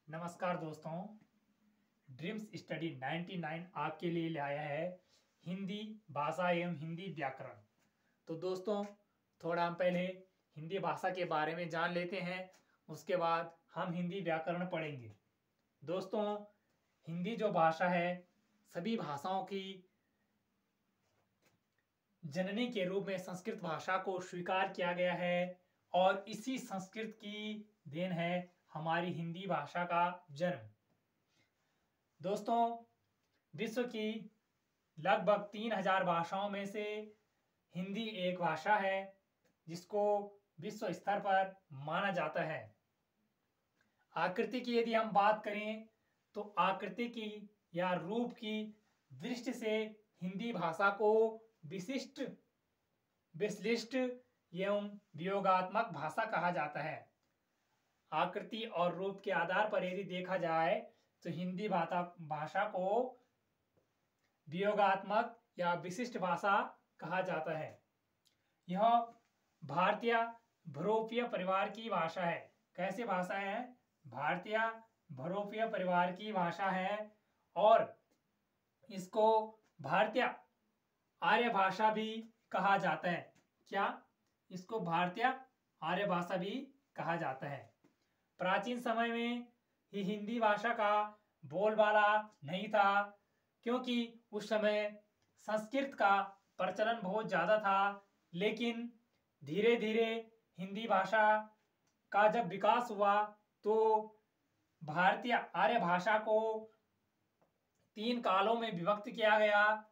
नमस्कार दोस्तों। Dreams study 99 आपके लिए लाया है हिंदी भाषा एवं हिंदी व्याकरण। तो दोस्तों, थोड़ा हम पहले हिंदी भाषा के बारे में जान लेते हैं, उसके बाद हम हिंदी व्याकरण पढ़ेंगे। दोस्तों, हिंदी जो भाषा है सभी भाषाओं की जननी के रूप में संस्कृत भाषा को स्वीकार किया गया है और इसी संस्कृत की देन है हमारी हिंदी भाषा का जन्म। दोस्तों, विश्व की लगभग 3000 भाषाओं में से हिंदी एक भाषा है जिसको विश्व स्तर पर माना जाता है। आकृति की यदि हम बात करें तो आकृति की या रूप की दृष्टि से हिंदी भाषा को विशिष्ट, विश्लिष्ट एवं वियोगात्मक भाषा कहा जाता है। आकृति और रूप के आधार पर यदि देखा जाए तो हिंदी भाषा को वियोगात्मक या विशिष्ट भाषा कहा जाता है। यह भारतीय बहुरूपीय परिवार की भाषा है। कैसे भाषा है? भारतीय बहुरूपीय परिवार की भाषा है और इसको भारतीय आर्य भाषा भी कहा जाता है। क्या? इसको भारतीय आर्य भाषा भी कहा जाता है। प्राचीन समय में ही हिंदी भाषा का बोलबाला नहीं था, क्योंकि उस समय संस्कृत का प्रचलन बहुत ज़्यादा था। लेकिन धीरे धीरे हिंदी भाषा का जब विकास हुआ तो भारतीय आर्य भाषा को 3 कालों में विभक्त किया गया।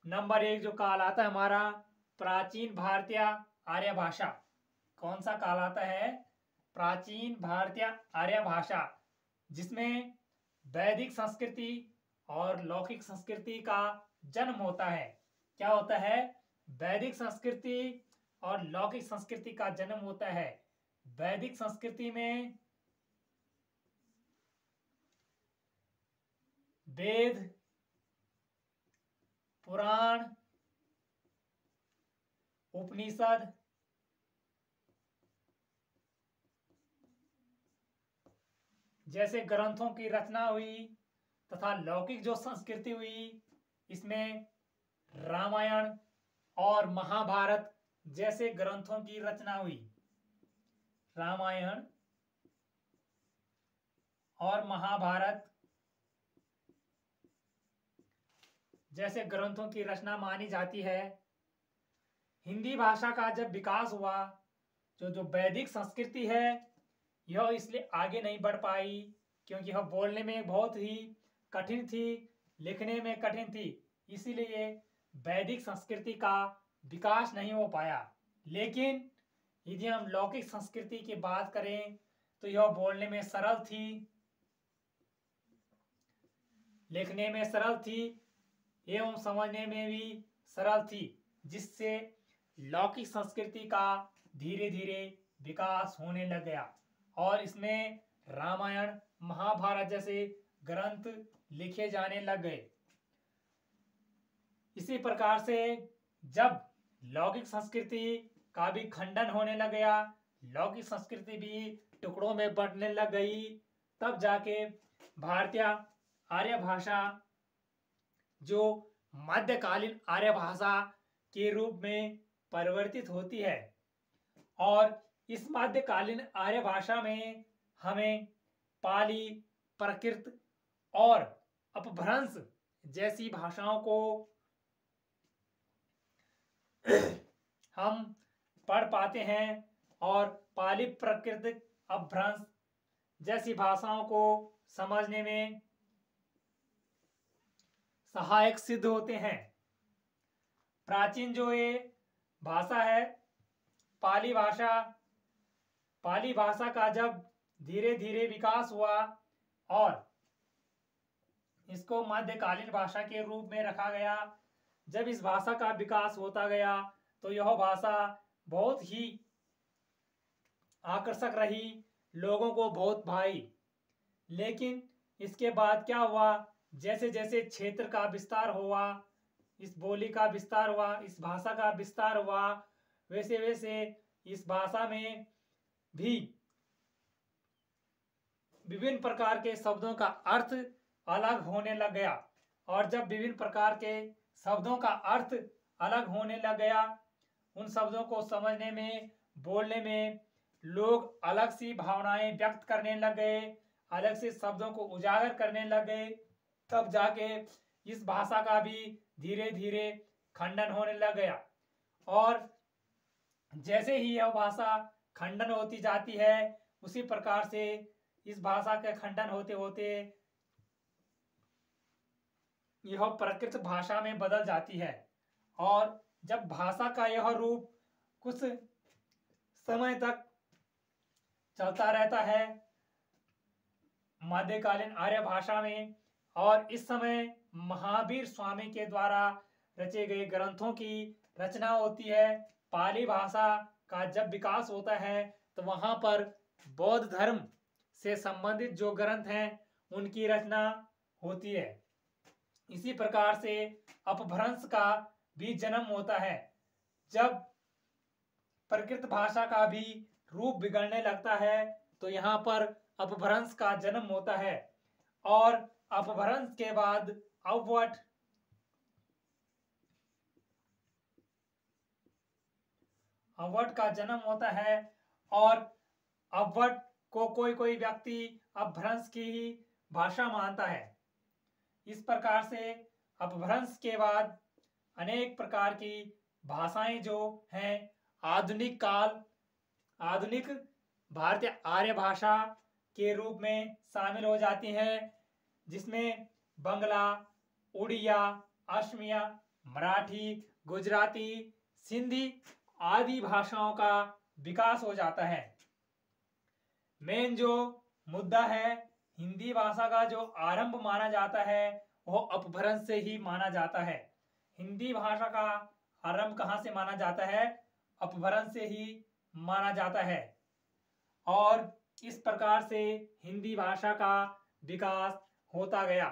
नंबर 1 जो काल आता है हमारा प्राचीन भारतीय आर्य भाषा। कौन सा काल आता है? प्राचीन भारतीय आर्य भाषा, जिसमें वैदिक संस्कृति और लौकिक संस्कृति का जन्म होता है। क्या होता है? वैदिक संस्कृति और लौकिक संस्कृति का जन्म होता है। वैदिक संस्कृति में वेद, पुराण, उपनिषद, जैसे ग्रंथों की रचना हुई तथा लौकिक जो संस्कृति हुई, इसमें रामायण और महाभारत जैसे ग्रंथों की रचना हुई। रामायण और महाभारत जैसे ग्रंथों की रचना मानी जाती है। हिंदी भाषा का जब विकास हुआ, जो वैदिक संस्कृति है यह इसलिए आगे नहीं बढ़ पाई क्योंकि यह बोलने में बहुत ही कठिन थी, लिखने में कठिन थी, इसीलिए वैदिक संस्कृति का विकास नहीं हो पाया। लेकिन यदि हम लौकिक संस्कृति की बात करें तो यह बोलने में सरल थी, लिखने में सरल थी एवं समझने में भी सरल थी, जिससे लौकिक संस्कृति का धीरे धीरे विकास होने लग गया और इसमें रामायण, महाभारत जैसे ग्रंथ लिखे जाने लग गए। इसी प्रकार से जब लौकिक संस्कृति का भी खंडन होने लग गया, लौकिक संस्कृति भी टुकड़ों में बंटने लग गई, तब जाके भारतीय आर्य भाषा जो मध्यकालीन आर्य भाषा के रूप में परिवर्तित होती है। और इस मध्यकालीन आर्य भाषा में हमें पाली, प्राकृत और अपभ्रंश जैसी भाषाओं को हम पढ़ पाते हैं और पाली, प्राकृत, अपभ्रंश जैसी भाषाओं को समझने में सहायक सिद्ध होते हैं। प्राचीन जो ये भाषा है पाली भाषा का जब धीरे धीरे विकास हुआ और इसको मध्यकालीन भाषा के रूप में रखा गया, जब इस भाषा का विकास होता गया तो यह भाषा बहुत ही आकर्षक रही, लोगों को बहुत भाई। लेकिन इसके बाद क्या हुआ? जैसे जैसे क्षेत्र का विस्तार हुआ, इस बोली का विस्तार हुआ, इस भाषा का विस्तार हुआ, वैसे वैसे इस भाषा में भी विभिन्न प्रकार के शब्दों का अर्थ अलग होने लग गया। और जब विभिन्न प्रकार के शब्दों का अर्थ अलग होने लग गया, उन शब्दों को समझने में, बोलने में लोग अलग सी भावनाएं व्यक्त करने लग गए, अलग से शब्दों को उजागर करने लग गए, तब जाके इस भाषा का भी धीरे धीरे खंडन होने लग गया। और जैसे ही यह भाषा खंडन होती जाती है, उसी प्रकार से इस भाषा के खंडन होते होते यह प्राकृत भाषा में बदल जाती है। और जब भाषा का यह रूप कुछ समय तक चलता रहता है मध्यकालीन आर्य भाषा में, और इस समय महावीर स्वामी के द्वारा रचे गए ग्रंथों की रचना होती है। पाली भाषा का जब विकास होता है तो वहां पर बौद्ध धर्म से संबंधित जो ग्रंथ हैं उनकी रचना होती है। इसी प्रकार से अपभ्रंश का भी जन्म होता है। जब प्राकृत भाषा का भी रूप बिगड़ने लगता है तो यहाँ पर अपभ्रंश का जन्म होता है। और अपभ्रंश के बाद अवट का जन्म होता है। और अवट को कोई कोई व्यक्ति अपभ्रंश की ही भाषा मानता है। इस प्रकार से अपभ्रंश के बाद अनेक प्रकार की भाषाएं जो हैं आधुनिक भारतीय आर्य भाषा के रूप में शामिल हो जाती हैं, जिसमें बंगला, उड़िया, असमिया, मराठी, गुजराती, सिंधी आदि भाषाओं का विकास हो जाता है। मेन जो मुद्दा है, हिंदी भाषा का जो आरंभ माना जाता है वह अपभ्रंश से ही माना जाता है। हिंदी भाषा का आरंभ कहाँ से माना जाता है? अपभ्रंश से ही माना जाता है। और इस प्रकार से हिंदी भाषा का विकास होता गया।